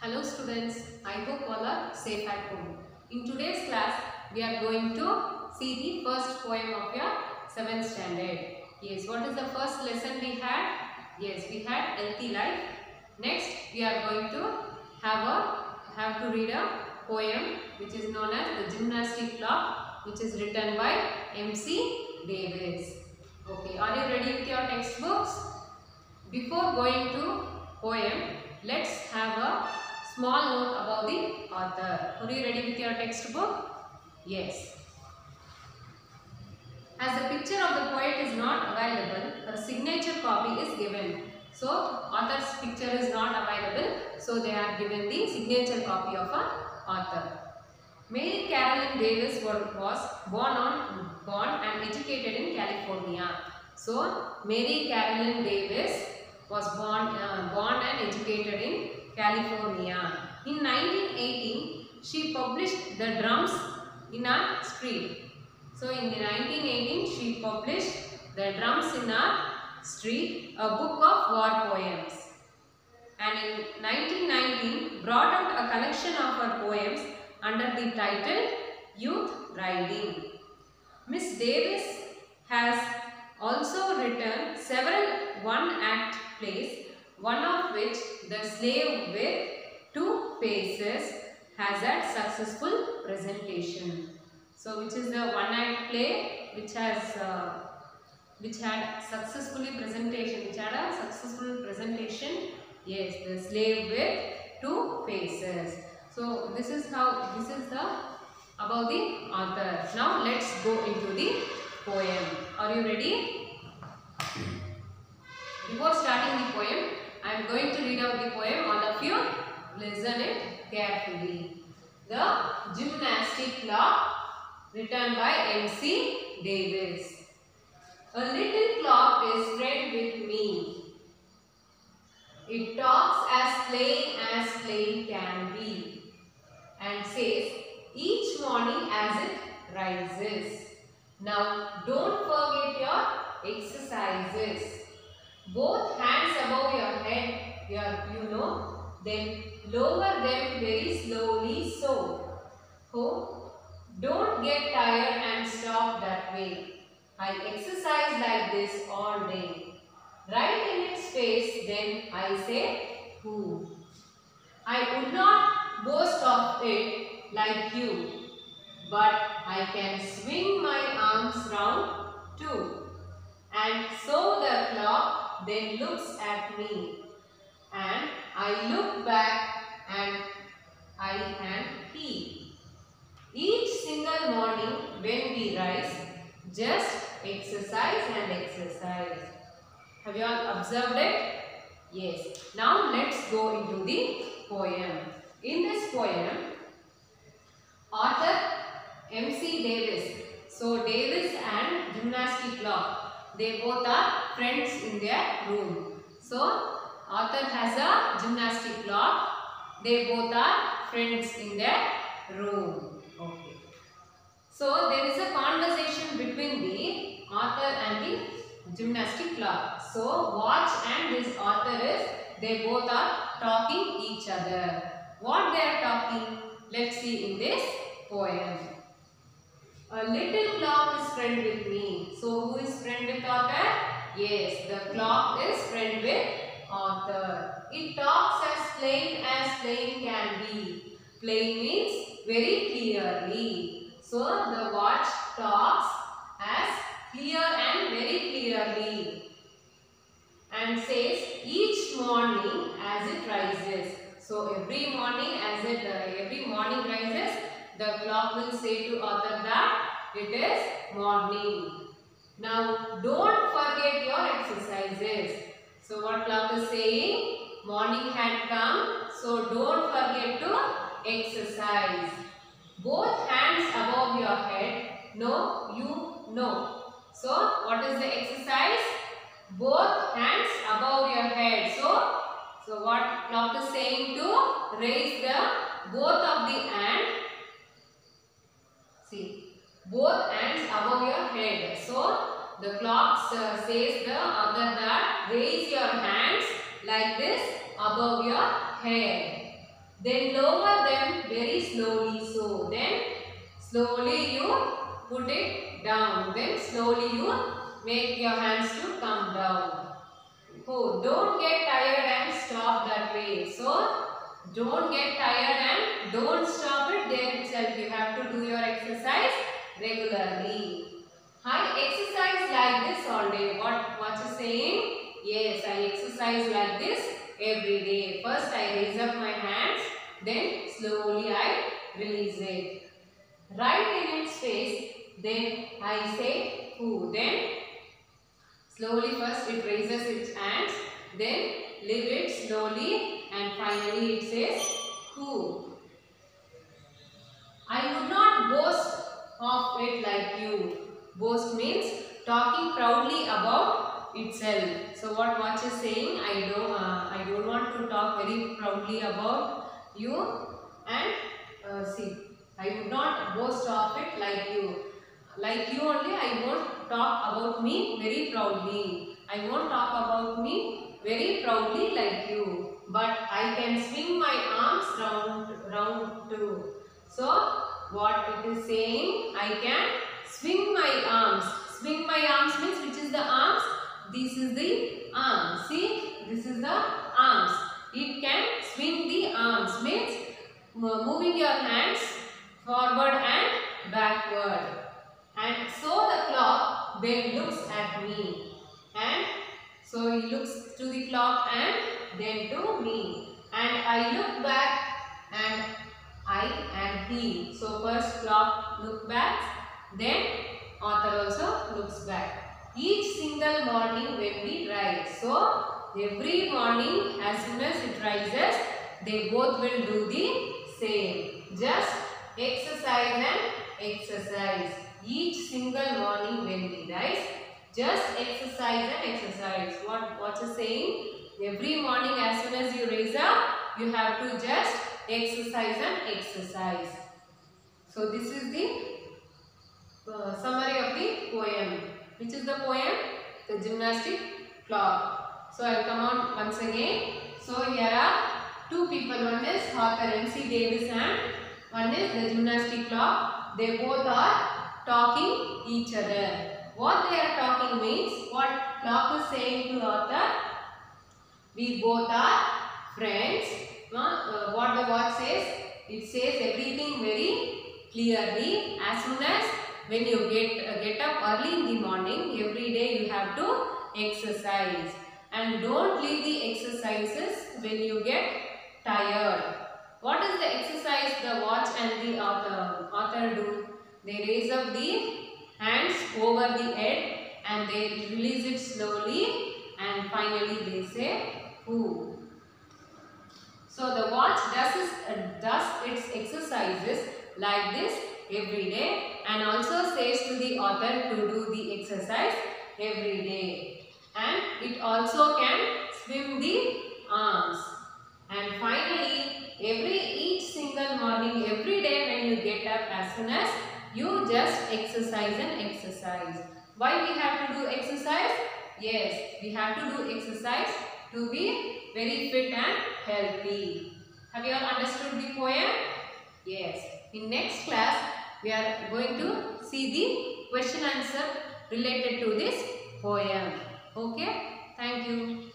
Hello students, I hope all are safe at home. In today's class, we are going to see the first poem of your 7th standard. Yes, what is the first lesson we had? Yes, we had healthy life. Next, we are going to have to read a poem which is known as The Gymnastic Clock, which is written by M.C. Davis. Okay, are you ready with your textbooks? Before going to poem, let's have a small note about the author. Are you ready with your textbook? Yes. As the picture of the poet is not available, a signature copy is given. So, author's picture is not available, so they are given the signature copy of an author. Mary Caroline Davis was born and educated in California. So, Mary Caroline Davis was born and educated in California. In 1918, she published The Drums in a Street. So, in 1918, she published The Drums in a Street, a book of war poems. And in 1919, brought out a collection of her poems under the title Youth Riding. Miss Davis has also written several one-act plays, one of which, The Slave with Two Faces, has had successful presentation. So, which is the one-act play which had a successful presentation? Yes, The Slave with Two Faces. So, this is about the author. Now, let's go into the poem. Are you ready? Before starting the poem, I am going to read out the poem. All of you listen it carefully. The Gymnastic Clock, written by M.C. Davis. A little clock is spread with me. It talks as plain can be, and says each morning as it rises, now don't forget your exercises. Both hands above your head, then lower them very slowly so. Oh, don't get tired and stop that way. I exercise like this all day. Right in its face, then I say, who? I would not boast of it like you, but I can swing my arms round too. And so the clock then looks at me, and I look back and he. Each single morning when we rise, just exercise and exercise. Have you all observed it? Yes. Now let's go into the poem. In this poem, author M.C. Davis. So Davis and Gymnastic Clock, they both are friends in their room. So author has a gymnastic clock. They both are friends in their room. Okay. So there is a conversation between the author and the gymnastic clock. So watch and this author is, they both are talking each other. What they are talking? Let's see in this poem. A little clock is friend with me. So who is friend with author? Yes, the clock is friend with author. It talks as plain can be. Plain means very clearly. So the watch talks as clear and very clearly, and says each morning as it rises. So every morning rises, the clock will say to author that it is morning. Now don't forget your exercises. So what clock is saying? Morning had come, so don't forget to exercise. Both hands above your head. No, you know. So what is the exercise? Both hands above your head. So what clock is saying? To raise the both of the hand. See, both hands above your head. So the clock says the author that raise your hands like this above your head. Then lower them very slowly. So then slowly you put it down. Then slowly you make your hands to come down. Oh, don't get tired and stop that way. So don't get tired and don't stop it there itself. You have to do your exercise regularly. I exercise like this all day. What you saying? Yes, I exercise like this every day. First I raise up my hands, then slowly I release it. Right in its face, then I say who. Then slowly first it raises its hands, then lift it slowly and finally it says who. I would not boast of it like you. Boast means talking proudly about itself. So what watch is saying, I don't want to talk very proudly about you, and see, I would not boast of it like you. Like you only, I won't talk about me very proudly. I won't talk about me very proudly like you. But I can swing my arms round too. So what it is saying, I can swing my arms. Swing my arms means which is the arms? This is the arm. See, this is the arms. It can swing the arms means moving your hands forward and backward. And so the clock then looks at me. And so he looks to the clock and then to me. And I look back and I and he. So first clock look back, then author also looks back. Each single morning when we rise. So every morning as soon as it rises, they both will do the same. Just exercise and exercise. Each single morning when we rise, just exercise and exercise. What is saying? Every morning as soon as you raise up, you have to just exercise and exercise. So this is the summary of the poem. Which is the poem? The gymnastic clock. So I will come on once again. So here are two people. One is author M.C. Davis and one is the gymnastic clock. They both are talking each other. What they are talking means, what clock is saying to author? We both are friends. What the watch says? It says everything very clearly. As soon as when you get up early in the morning, every day you have to exercise. And don't leave the exercises when you get tired. What is the exercise the watch and the author do? They raise up the hands over the head and they release it slowly and finally they say who. So the watch does its exercises like this every day and also says to the author to do the exercise every day. And it also can swim the arms. And finally, each single morning, every day when you get up, as soon as you just exercise and exercise. Why we have to do exercise? Yes, we have to do exercise to be very fit and healthy. Have you all understood the poem? Yes. In next class, we are going to see the question answer related to this poem. Okay? Thank you.